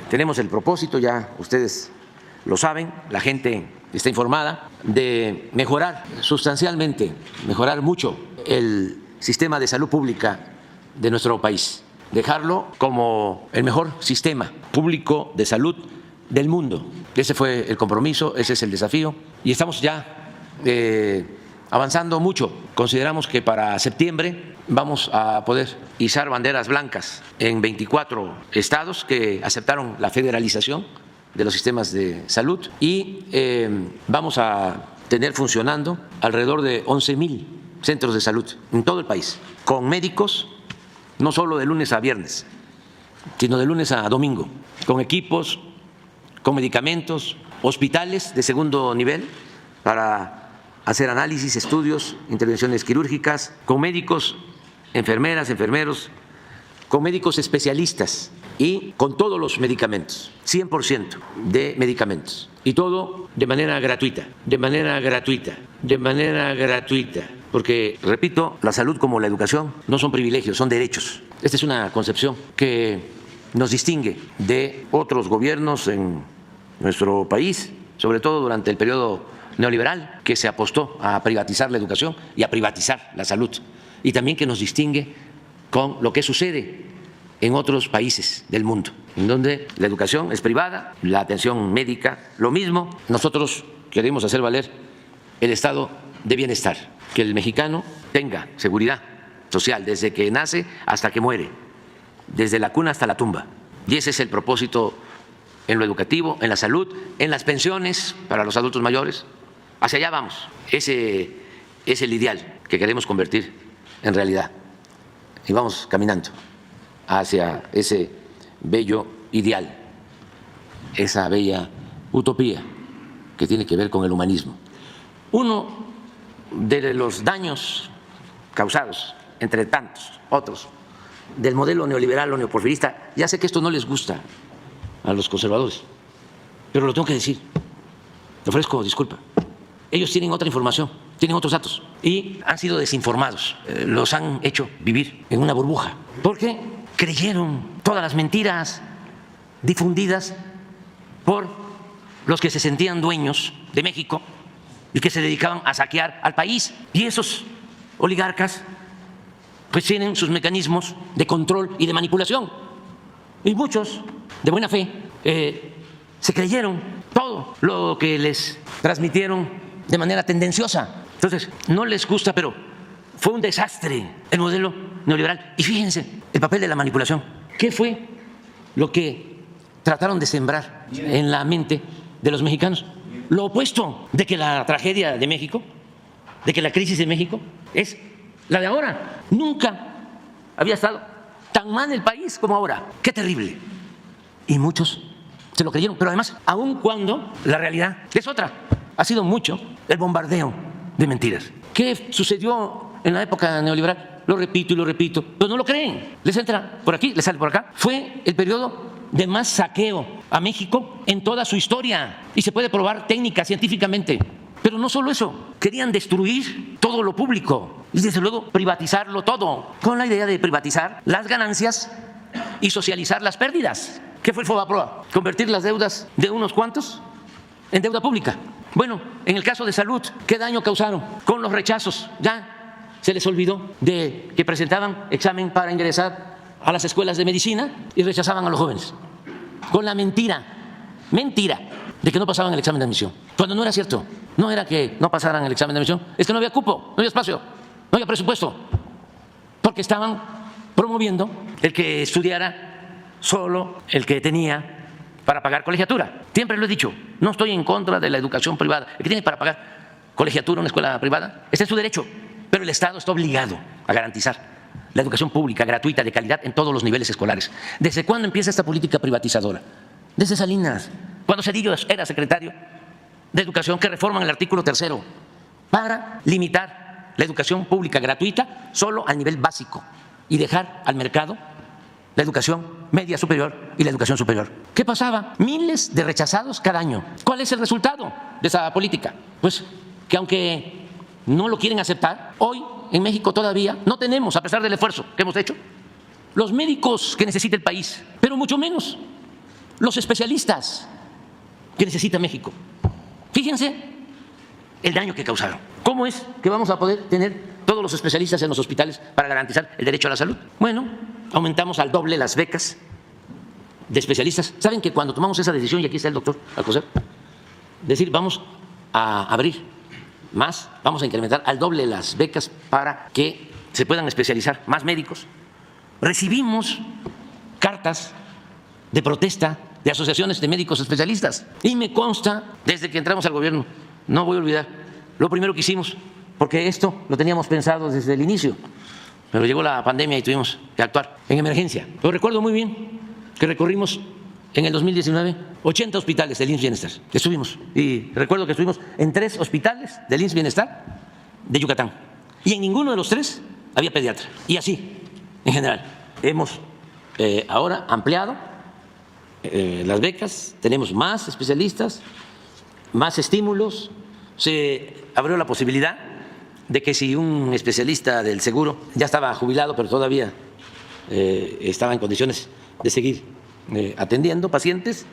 tenemos el propósito, ya ustedes lo saben, la gente está informada, de mejorar sustancialmente, mejorar mucho el sistema de salud pública de nuestro país, dejarlo como el mejor sistema público de salud del mundo. Ese fue el compromiso, ese es el desafío y estamos ya avanzando mucho. Consideramos que para septiembre vamos a poder izar banderas blancas en 24 estados que aceptaron la federalización de los sistemas de salud y vamos a tener funcionando alrededor de 11,000 centros de salud en todo el país, con médicos no solo de lunes a viernes, sino de lunes a domingo, con equipos, con medicamentos, hospitales de segundo nivel para hacer análisis, estudios, intervenciones quirúrgicas, con médicos, enfermeras, enfermeros, con médicos especialistas y con todos los medicamentos, 100% de medicamentos, y todo de manera gratuita, de manera gratuita, de manera gratuita, porque, repito, la salud como la educación no son privilegios, son derechos. Esta es una concepción que nos distingue de otros gobiernos en nuestro país, sobre todo durante el periodo neoliberal, que se apostó a privatizar la educación y a privatizar la salud, y también que nos distingue con lo que sucede en otros países del mundo, en donde la educación es privada, la atención médica lo mismo. Nosotros queremos hacer valer el estado de bienestar, que el mexicano tenga seguridad social desde que nace hasta que muere, desde la cuna hasta la tumba. Y ese es el propósito en lo educativo, en la salud, en las pensiones para los adultos mayores. Hacia allá vamos. Ese es el ideal que queremos convertir en realidad. Y vamos caminando hacia ese bello ideal, esa bella utopía que tiene que ver con el humanismo. Uno de los daños causados, entre tantos otros, del modelo neoliberal o neoporfirista, ya sé que esto no les gusta a los conservadores, pero lo tengo que decir, te ofrezco disculpa. Ellos tienen otra información, tienen otros datos y han sido desinformados, los han hecho vivir en una burbuja, porque creyeron todas las mentiras difundidas por los que se sentían dueños de México y que se dedicaban a saquear al país. Y esos oligarcas pues tienen sus mecanismos de control y de manipulación. Y muchos, de buena fe, se creyeron todo lo que les transmitieron de manera tendenciosa. Entonces, no les gusta, pero fue un desastre el modelo neoliberal. Y fíjense, el papel de la manipulación. ¿Qué fue lo que trataron de sembrar en la mente de los mexicanos? Lo opuesto, de que la tragedia de México, de que la crisis de México es la de ahora. Nunca había estado tan mal el país como ahora. ¡Qué terrible! Y muchos se lo creyeron, pero además, aun cuando la realidad es otra, ha sido mucho el bombardeo de mentiras. ¿Qué sucedió en la época neoliberal? Lo repito y lo repito, pero no lo creen. Les entra por aquí, les sale por acá. Fue el periodo de más saqueo a México en toda su historia y se puede probar técnica, científicamente. Pero no solo eso, querían destruir todo lo público y desde luego privatizarlo todo, con la idea de privatizar las ganancias y socializar las pérdidas. ¿Qué fue el Fobaproa? Convertir las deudas de unos cuantos en deuda pública. Bueno, en el caso de salud, ¿qué daño causaron con los rechazos? Ya se les olvidó de que presentaban examen para ingresar a las escuelas de medicina y rechazaban a los jóvenes con la mentira de que no pasaban el examen de admisión, cuando no era cierto. No era que no pasaran el examen de admisión, es que no había cupo, no había espacio, no había presupuesto, porque estaban promoviendo el que estudiara solo el que tenía para pagar colegiatura. Siempre lo he dicho, no estoy en contra de la educación privada. El que tiene para pagar colegiatura en una escuela privada, está en su derecho, pero el Estado está obligado a garantizar la educación pública, gratuita, de calidad en todos los niveles escolares. ¿Desde cuándo empieza esta política privatizadora? Desde Salinas, cuando Cedillo era secretario de Educación, que reforman el artículo 3º para limitar la educación pública gratuita solo al nivel básico y dejar al mercado la educación media superior y la educación superior. ¿Qué pasaba? Miles de rechazados cada año. ¿Cuál es el resultado de esa política? Pues que aunque no lo quieren aceptar, hoy en México todavía no tenemos, a pesar del esfuerzo que hemos hecho, los médicos que necesita el país, pero mucho menos los especialistas que necesita México. Fíjense el daño que causaron. ¿Cómo es que vamos a poder tener todos los especialistas en los hospitales para garantizar el derecho a la salud? Bueno, aumentamos al doble las becas de especialistas. ¿Saben que cuando tomamos esa decisión, y aquí está el doctor Alcocer, decir vamos a abrir más, vamos a incrementar al doble las becas para que se puedan especializar más médicos? Recibimos cartas de protesta de asociaciones de médicos especialistas y me consta, desde que entramos al gobierno, no voy a olvidar, lo primero que hicimos, porque esto lo teníamos pensado desde el inicio, pero llegó la pandemia y tuvimos que actuar en emergencia. Pero recuerdo muy bien que recorrimos en el 2019 80 hospitales del IMSS Bienestar. Estuvimos, y recuerdo que estuvimos en 3 hospitales del IMSS Bienestar de Yucatán, y en ninguno de los 3 había pediatra. Y así, en general, hemos ahora ampliado las becas, tenemos más especialistas, más estímulos. Se abrió la posibilidad de que si un especialista del seguro ya estaba jubilado, pero todavía estaba en condiciones de seguir atendiendo pacientes,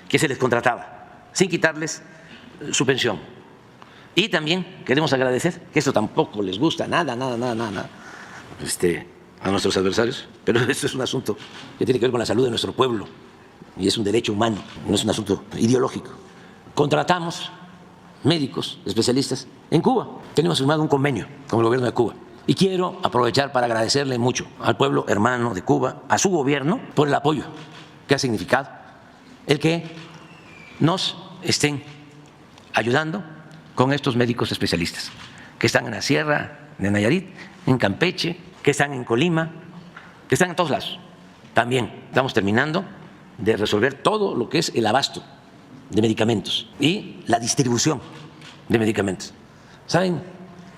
que se les contrataba sin quitarles su pensión. Y también queremos agradecer, que esto tampoco les gusta nada a nuestros adversarios, pero esto es un asunto que tiene que ver con la salud de nuestro pueblo y es un derecho humano, no es un asunto ideológico. Contratamos médicos especialistas en Cuba. Tenemos firmado un convenio con el gobierno de Cuba. Y quiero aprovechar para agradecerle mucho al pueblo hermano de Cuba, a su gobierno, por el apoyo que ha significado el que nos estén ayudando con estos médicos especialistas que están en la Sierra de Nayarit, en Campeche, que están en Colima, que están en todos lados. También estamos terminando de resolver todo lo que es el abasto de medicamentos y la distribución de medicamentos. ¿Saben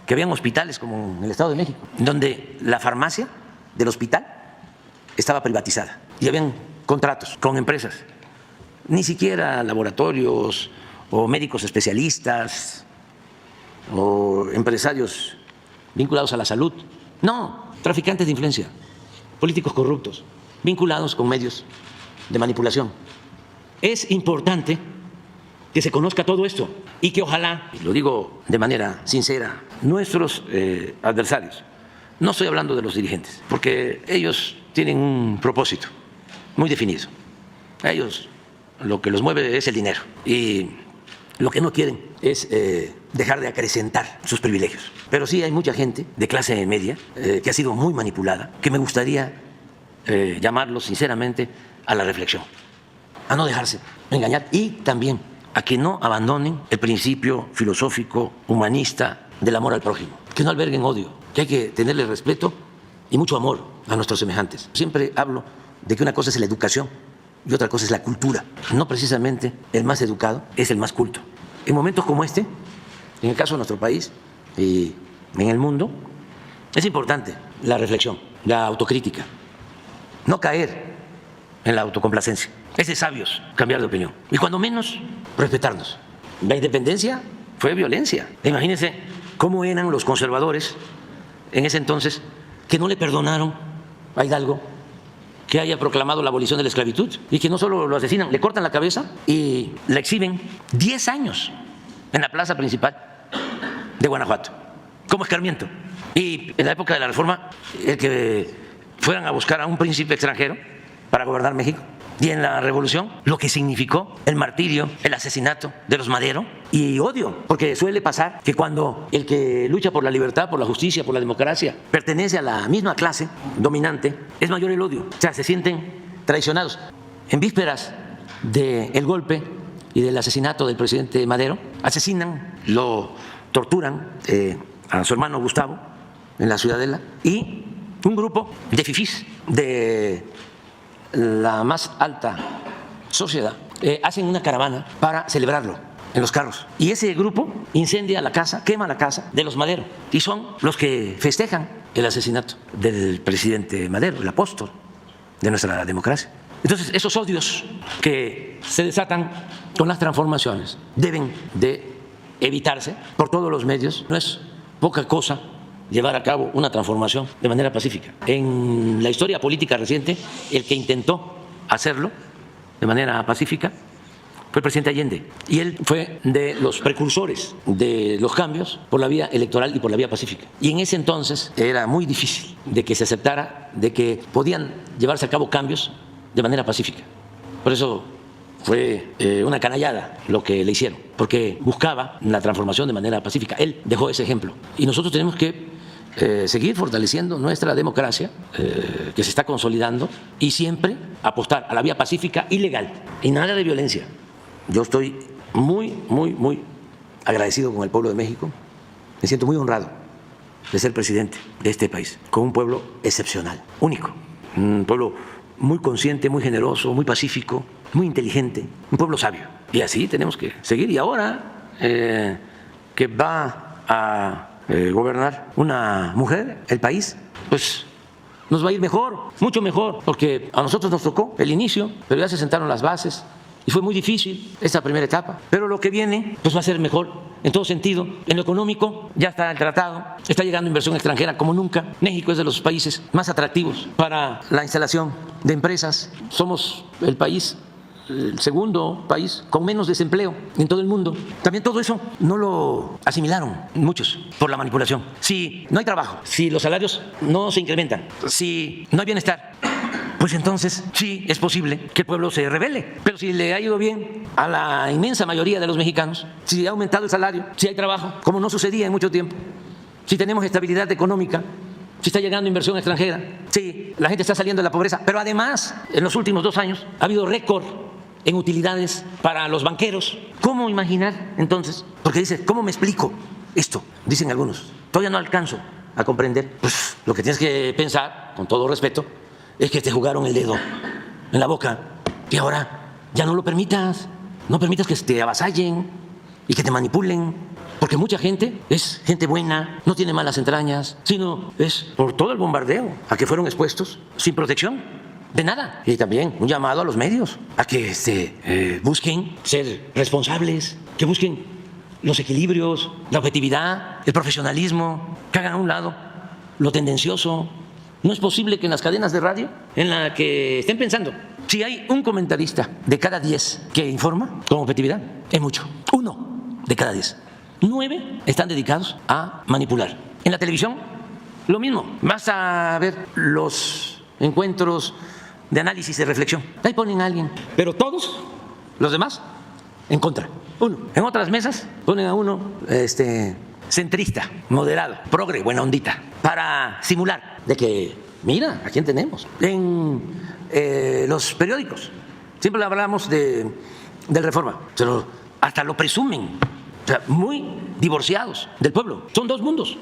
que habían hospitales como en el Estado de México, donde la farmacia del hospital estaba privatizada y habían contratos con empresas, ni siquiera laboratorios o médicos especialistas o empresarios vinculados a la salud? No, traficantes de influencia, políticos corruptos, vinculados con medios de manipulación. Es importante que se conozca todo esto y que ojalá, lo digo de manera sincera, nuestros adversarios, no estoy hablando de los dirigentes, porque ellos tienen un propósito muy definido. A ellos lo que los mueve es el dinero y lo que no quieren es dejar de acrecentar sus privilegios. Pero sí hay mucha gente de clase media que ha sido muy manipulada, que me gustaría llamarlos sinceramente a la reflexión, a no dejarse engañar y también a que no abandonen el principio filosófico humanista del amor al prójimo, que no alberguen odio, que hay que tenerle respeto y mucho amor a nuestros semejantes. Siempre hablo de que una cosa es la educación y otra cosa es la cultura. No precisamente el más educado es el más culto. En momentos como este, en el caso de nuestro país y en el mundo, es importante la reflexión, la autocrítica, no caer en la autocomplacencia. Es de sabios cambiar de opinión y cuando menos respetarnos. La independencia fue violencia. Imagínense cómo eran los conservadores en ese entonces, que no le perdonaron a Hidalgo que haya proclamado la abolición de la esclavitud y que no solo lo asesinan, le cortan la cabeza y la exhiben 10 años en la plaza principal de Guanajuato como escarmiento. Y en la época de la Reforma, el que fueran a buscar a un príncipe extranjero para gobernar México, y en la Revolución lo que significó el martirio, el asesinato de los Madero y odio, porque suele pasar que cuando el que lucha por la libertad, por la justicia, por la democracia, pertenece a la misma clase dominante, es mayor el odio, o sea, se sienten traicionados. En vísperas del golpe y del asesinato del presidente Madero, asesinan, lo torturan a su hermano Gustavo en la Ciudadela y un grupo de fifís de la más alta sociedad hacen una caravana para celebrarlo en los carros y ese grupo incendia la casa, quema la casa de los Madero y son los que festejan el asesinato del presidente Madero, el apóstol de nuestra democracia. Entonces esos odios que se desatan con las transformaciones deben de evitarse por todos los medios. No es poca cosa llevar a cabo una transformación de manera pacífica. En la historia política reciente, el que intentó hacerlo de manera pacífica fue el presidente Allende, y él fue de los precursores de los cambios por la vía electoral y por la vía pacífica. Y en ese entonces era muy difícil de que se aceptara de que podían llevarse a cabo cambios de manera pacífica. Por eso fue una canallada lo que le hicieron, porque buscaba la transformación de manera pacífica. Él dejó ese ejemplo. Y nosotros tenemos que seguir fortaleciendo nuestra democracia, que se está consolidando, y siempre apostar a la vía pacífica y legal, y nada de violencia. Yo estoy muy agradecido con el pueblo de México. Me siento muy honrado de ser presidente de este país, con un pueblo excepcional, único, un pueblo muy consciente, muy generoso, muy pacífico, muy inteligente, un pueblo sabio. Y así tenemos que seguir. Y ahora que va a gobernar una mujer el país, pues nos va a ir mejor, mucho mejor, porque a nosotros nos tocó el inicio, pero ya se sentaron las bases y fue muy difícil esta primera etapa. Pero lo que viene pues va a ser mejor en todo sentido. En lo económico ya está el tratado, está llegando inversión extranjera como nunca. México es de los países más atractivos para la instalación de empresas. Somos el país, el segundo país con menos desempleo en todo el mundo. También todo eso no lo asimilaron muchos por la manipulación. Si no hay trabajo, si los salarios no se incrementan, si no hay bienestar, pues entonces sí es posible que el pueblo se rebele. Pero si le ha ido bien a la inmensa mayoría de los mexicanos, si ha aumentado el salario, si hay trabajo, como no sucedía en mucho tiempo, si tenemos estabilidad económica, si está llegando inversión extranjera, si la gente está saliendo de la pobreza, pero además en los últimos 2 años ha habido récord en utilidades para los banqueros. ¿Cómo imaginar entonces? Porque dice, ¿cómo me explico esto? Dicen algunos, todavía no alcanzo a comprender. Pues lo que tienes que pensar, con todo respeto, es que te jugaron el dedo en la boca y ahora ya no lo permitas. No permitas que te avasallen y que te manipulen, porque mucha gente es gente buena, no tiene malas entrañas, sino es por todo el bombardeo a que fueron expuestos sin protección de nada. Y también un llamado a los medios a que busquen ser responsables, que busquen los equilibrios, la objetividad, el profesionalismo, que hagan a un lado lo tendencioso. No es posible que en las cadenas de radio, en la que estén pensando, si hay un comentarista de cada 10 que informa con objetividad, es mucho. 1 de cada 10. 9 están dedicados a manipular. En la televisión, lo mismo. Vas a ver los encuentros de análisis, de reflexión. Ahí ponen a alguien, pero todos los demás en contra. 1. En otras mesas ponen a uno centrista, moderado, progre, buena ondita, para simular de que, mira, ¿a quién tenemos? En los periódicos siempre hablamos del Reforma, pero hasta lo presumen, o sea, muy divorciados del pueblo. Son 2 mundos.